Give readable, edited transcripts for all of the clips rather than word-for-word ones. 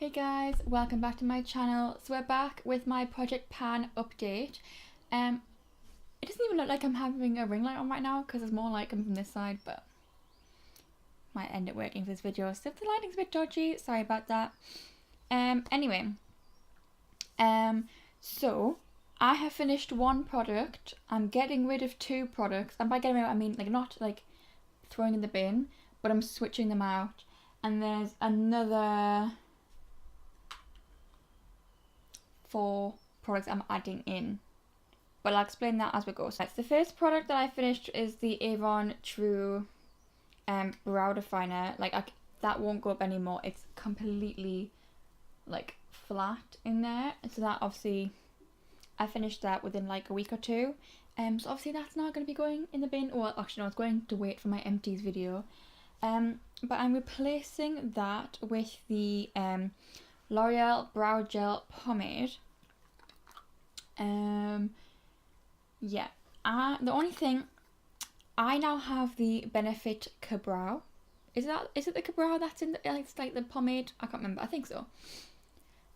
Hey guys, welcome back to my channel. So we're back with my Project Pan update. It doesn't even look like I'm having a ring light on right now because it's more light coming from this side, but might end up working for this video. So if the lighting's a bit dodgy, sorry about that. Anyway, so I have finished one product. I'm getting rid of two products, and by getting rid of, I mean like not like throwing in the bin, but I'm switching them out. And there's another 4 products I'm adding in, but I'll explain that as we go. So the first product that I finished is the Avon True brow definer. That won't go up anymore. It's completely like flat in there, so that obviously I finished that within like a week or two. So obviously that's not going to be going in the bin, or actually no, it's going to wait for my empties video. But I'm replacing that with the L'Oreal Brow Gel Pomade. Yeah. The only thing, I now have the Benefit Ka-Brow. Is it the Ka-Brow that's in the, it's like the pomade? I can't remember. I think so.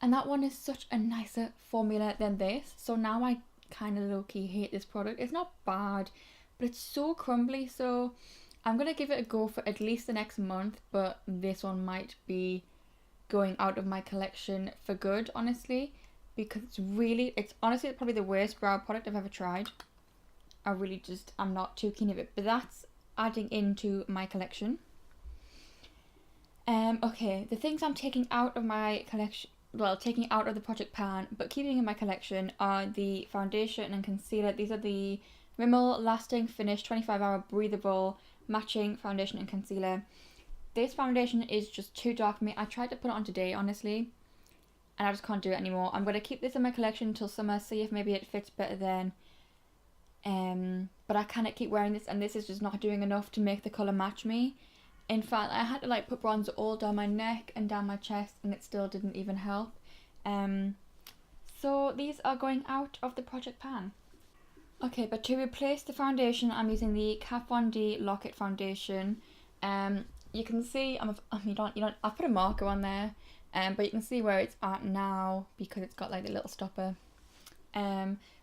And that one is such a nicer formula than this. So now I kind of low-key hate this product. It's not bad, but it's so crumbly. So I'm going to give it a go for at least the next month. But this one might be going out of my collection for good, honestly, because it's honestly probably the worst brow product I've ever tried. I'm not too keen of it, but that's adding into my collection. Okay, the things I'm taking out of my collection, well, taking out of the Project Pan, but keeping in my collection are the foundation and concealer. These are the Rimmel Lasting Finish 25-hour breathable matching foundation and concealer. This foundation is just too dark for me. I tried to put it on today, honestly, and I just can't do it anymore. I'm going to keep this in my collection until summer, see if maybe it fits better then. But I cannot keep wearing this, and this is just not doing enough to make the colour match me. In fact, I had to like put bronzer all down my neck and down my chest, and it still didn't even help. So these are going out of the Project Pan. Okay, but to replace the foundation, I'm using the Kat Von D Lock-It foundation. You can see I put a marker on there, but you can see where it's at now because it's got like the little stopper.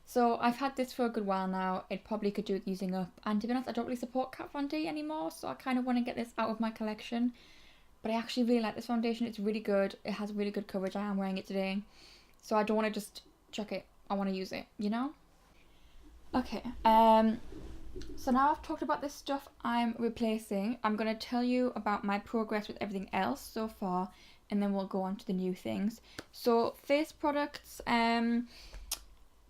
So I've had this for a good while now. It probably could do with using up, and to be honest, I don't really support Kat Von D anymore, so I kind of want to get this out of my collection. But I actually really like this foundation. It's really good. It has really good coverage. I am wearing it today, so I don't want to just chuck it. I want to use it, you know? Okay, so now I've talked about this stuff I'm replacing. I'm going to tell you about my progress with everything else so far, and then we'll go on to the new things. So face products,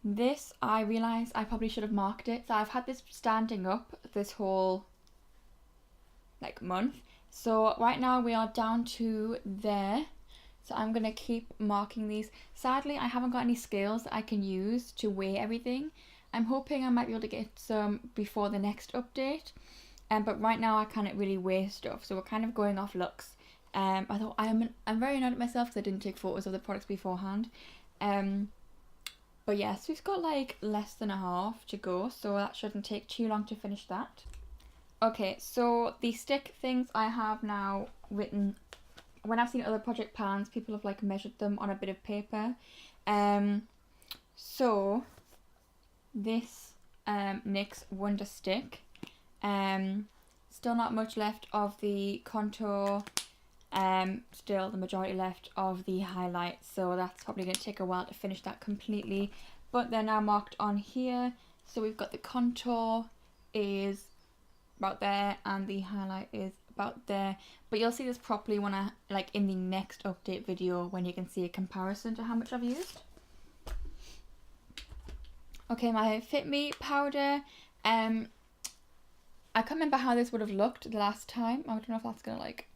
this I realised I probably should have marked it. So I've had this standing up this whole like month. So right now we are down to there. So I'm going to keep marking these. Sadly, I haven't got any scales that I can use to weigh everything. I'm hoping I might be able to get some before the next update, but right now I can't really weigh stuff, so we're kind of going off looks. I thought I'm very annoyed at myself because I didn't take photos of the products beforehand. But yes, we've got like less than a half to go, so that shouldn't take too long to finish that. Okay, so the stick things I have now written. When I've seen other Project Pans, people have like measured them on a bit of paper. So this NYX Wonder Stick, still not much left of the contour, still the majority left of the highlight, so that's probably going to take a while to finish that completely, but they're now marked on here. So we've got the contour is about there and the highlight is about there, but you'll see this properly when I like in the next update video when you can see a comparison to how much I've used. Okay, my Fit Me powder, I can't remember how this would have looked the last time. I don't know if that's gonna like,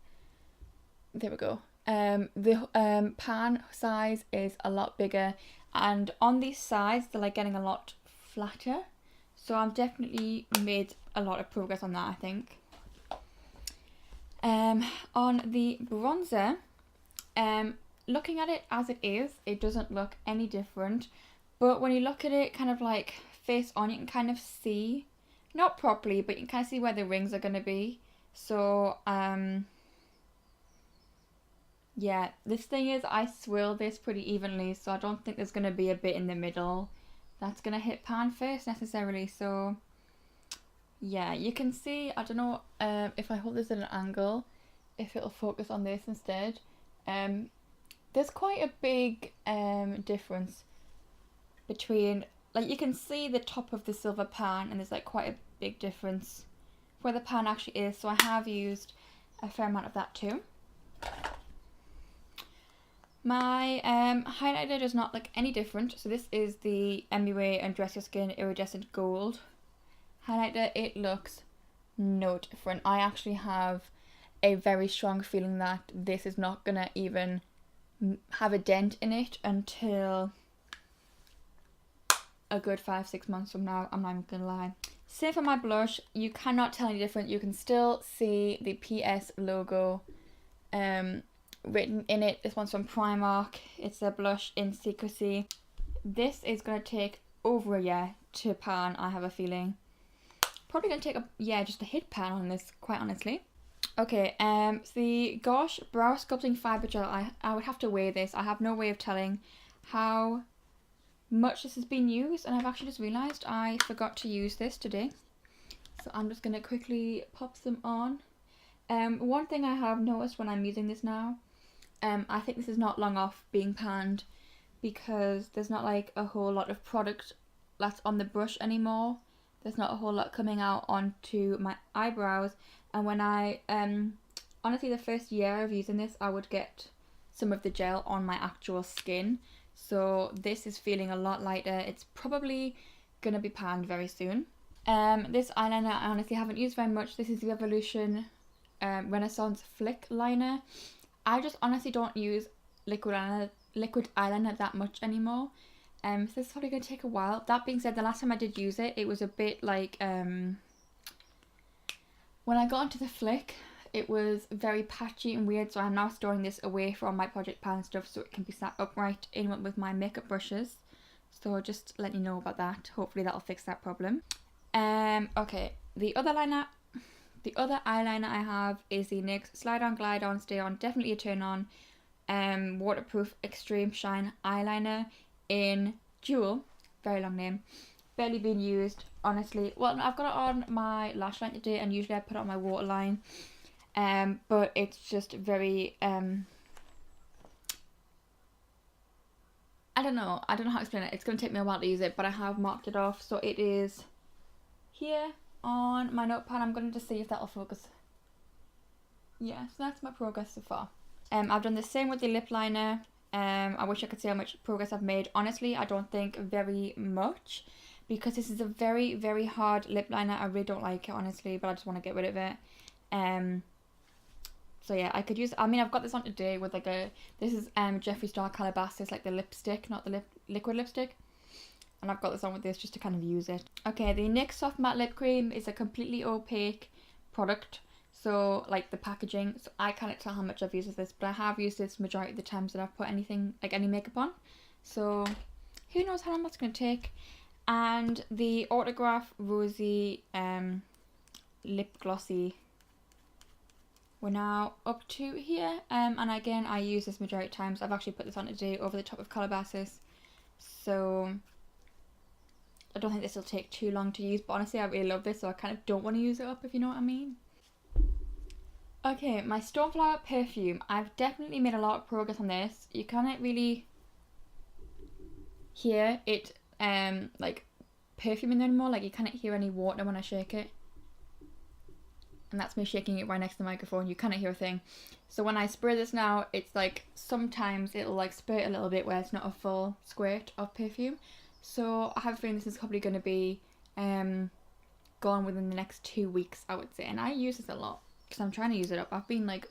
there we go. The pan size is a lot bigger, and on these sides they're like getting a lot flatter, so I've definitely made a lot of progress on that, I think. On the bronzer, looking at it as it is, it doesn't look any different. But when you look at it kind of like face on, you can kind of see, not properly, but you can kind of see where the rings are going to be. So Yeah, this thing is I swirl this pretty evenly, so I don't think there's going to be a bit in the middle that's going to hit pan first necessarily. So yeah, you can see, I don't know if I hold this at an angle, if it'll focus on this instead. There's quite a big difference between, like, you can see the top of the silver pan and there's like quite a big difference where the pan actually is. So I have used a fair amount of that too. My highlighter does not look any different. So this is the MUA Undress Your Skin Iridescent Gold highlighter. It looks no different. I actually have a very strong feeling that this is not gonna even have a dent in it until a good 5-6 months from now. I'm not even gonna lie. Same for my blush. You cannot tell any different. You can still see the PS logo written in it. This one's from Primark. It's a blush in Secrecy. This is going to take over a year to pan, I have a feeling. Probably going to take just a hit pan on this, quite honestly. Okay, so the Gosh Brow Sculpting Fibre Gel, I would have to weigh this. I have no way of telling how much this has been used, and I've actually just realised I forgot to use this today. So I'm just going to quickly pop some on. One thing I have noticed when I'm using this now, I think this is not long off being panned because there's not like a whole lot of product that's on the brush anymore. There's not a whole lot coming out onto my eyebrows, and when I honestly the first year of using this I would get some of the gel on my actual skin, so this is feeling a lot lighter. It's probably gonna be panned very soon. This eyeliner I honestly haven't used very much. This is the Evolution Renaissance Flick Liner. I just honestly don't use liquid eyeliner that much anymore. So this is probably going to take a while. That being said, the last time I did use it, it was a bit like, when I got onto the flick, it was very patchy and weird, so I'm now storing this away from my Project Pan stuff so it can be sat upright in with my makeup brushes. So just let you know about that. Hopefully that'll fix that problem. Okay, the other eyeliner I have is the NYX Slide On Glide On Stay On, definitely a turn on, waterproof extreme shine eyeliner in Jewel, very long name, barely been used honestly. Well, I've got it on my lash line today and usually I put it on my waterline, but it's just very I don't know how to explain it. It's going to take me a while to use it, but I have marked it off, so it is here on my notepad. I'm going to see if that'll focus. Yeah, so that's my progress so far. I've done the same with the lip liner. I wish I could see how much progress I've made. Honestly, I don't think very much because this is a very, very hard lip liner. I really don't like it, honestly, but I just want to get rid of it. So yeah, I could use, I mean, I've got this on today with like this is Jeffree Star Calabasas, like the lipstick, not the liquid lipstick. And I've got this on with this just to kind of use it. Okay, the NYX Soft Matte Lip Cream is a completely opaque product. So, like the packaging, so I can't tell how much I've used of this, but I have used this majority of the times that I've put anything, like any makeup on. So, who knows how long that's going to take. And the Autograph Rosy Lip Glossy, we're now up to here. And again, I use this majority of times. I've actually put this on today over the top of Calabasas. So, I don't think this will take too long to use, but honestly I really love this, so I kind of don't want to use it up, if you know what I mean. Okay, my Stoneflower perfume. I've definitely made a lot of progress on this. You can't really hear it like perfuming anymore, like you can't hear any water when I shake it. And that's me shaking it right next to the microphone. You can't hear a thing. So when I spray this now, it's like sometimes it'll like spurt a little bit where it's not a full squirt of perfume. So I have a feeling this is probably going to be gone within the next 2 weeks, I would say. And I use this a lot because I'm trying to use it up. I've been like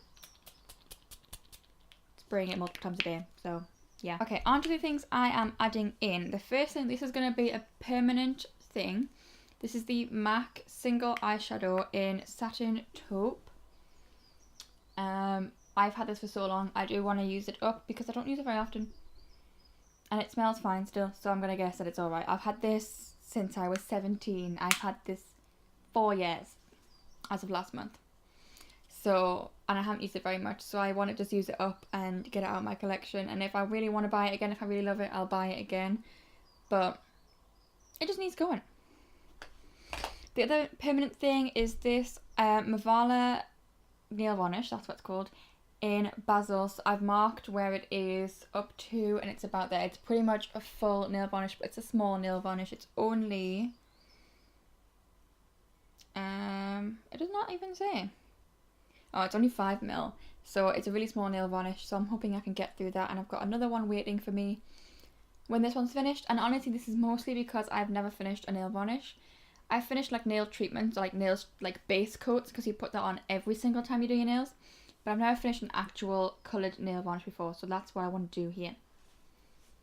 spraying it multiple times a day. So yeah. Okay, on to the things I am adding in. The first thing, this is going to be a permanent thing. This is the MAC Single Eyeshadow in Satin Taupe. I've had this for so long. I do want to use it up because I don't use it very often. And it smells fine still, so I'm going to guess that it's alright. I've had this since I was 17. I've had this 4 years as of last month. So, and I haven't used it very much, so I want to just use it up and get it out of my collection. And if I really want to buy it again, if I really love it, I'll buy it again. But it just needs going. The other permanent thing is this Mavala nail varnish, that's what it's called, in Basil. So I've marked where it is up to, and it's about there. It's pretty much a full nail varnish, but it's a small nail varnish. It's only, it does not even say. Oh, it's only 5 ml, so it's a really small nail varnish, so I'm hoping I can get through that. And I've got another one waiting for me when this one's finished. And honestly, this is mostly because I've never finished a nail varnish. I finished like nail treatments, like nails, like base coats, because you put that on every single time you do your nails. But I've never finished an actual coloured nail varnish before, so that's what I want to do here,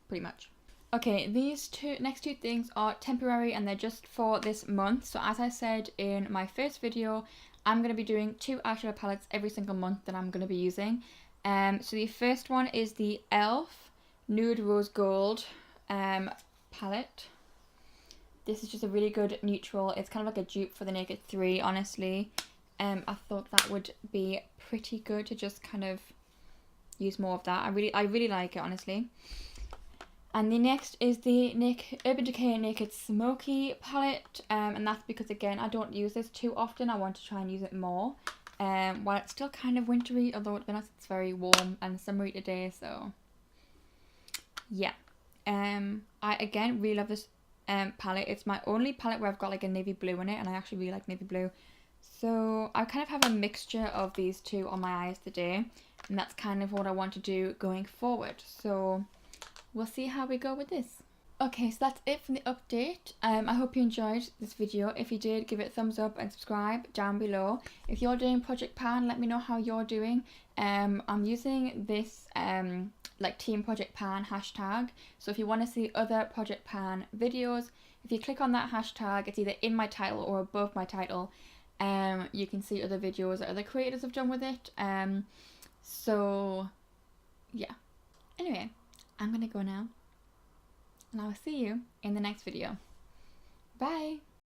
pretty much. Okay, these next two things are temporary, and they're just for this month. So as I said in my first video, I'm going to be doing 2 eyeshadow palettes every single month that I'm going to be using. So the first one is the e.l.f. Nude Rose Gold palette. This is just a really good neutral. It's kind of like a dupe for the Naked 3, honestly. I thought that would be pretty good to just kind of use more of that. I really like it, honestly. And the next is the Urban Decay Naked Smoky palette, and that's because, again, I don't use this too often. I want to try and use it more, while it's still kind of wintry, although it's very warm and summery today, so yeah. I, again, really love this palette. It's my only palette where I've got like a navy blue in it, and I actually really like navy blue. So I kind of have a mixture of these two on my eyes today, and that's kind of what I want to do going forward. So we'll see how we go with this. Okay, so that's it from the update. I hope you enjoyed this video. If you did, give it a thumbs up and subscribe down below. If you're doing Project Pan, let me know how you're doing. I'm using this like Team Project Pan hashtag. So if you want to see other Project Pan videos, if you click on that hashtag, it's either in my title or above my title. You can see other videos that other creators have done with it. So yeah. Anyway, I'm gonna go now, and I'll see you in the next video. Bye!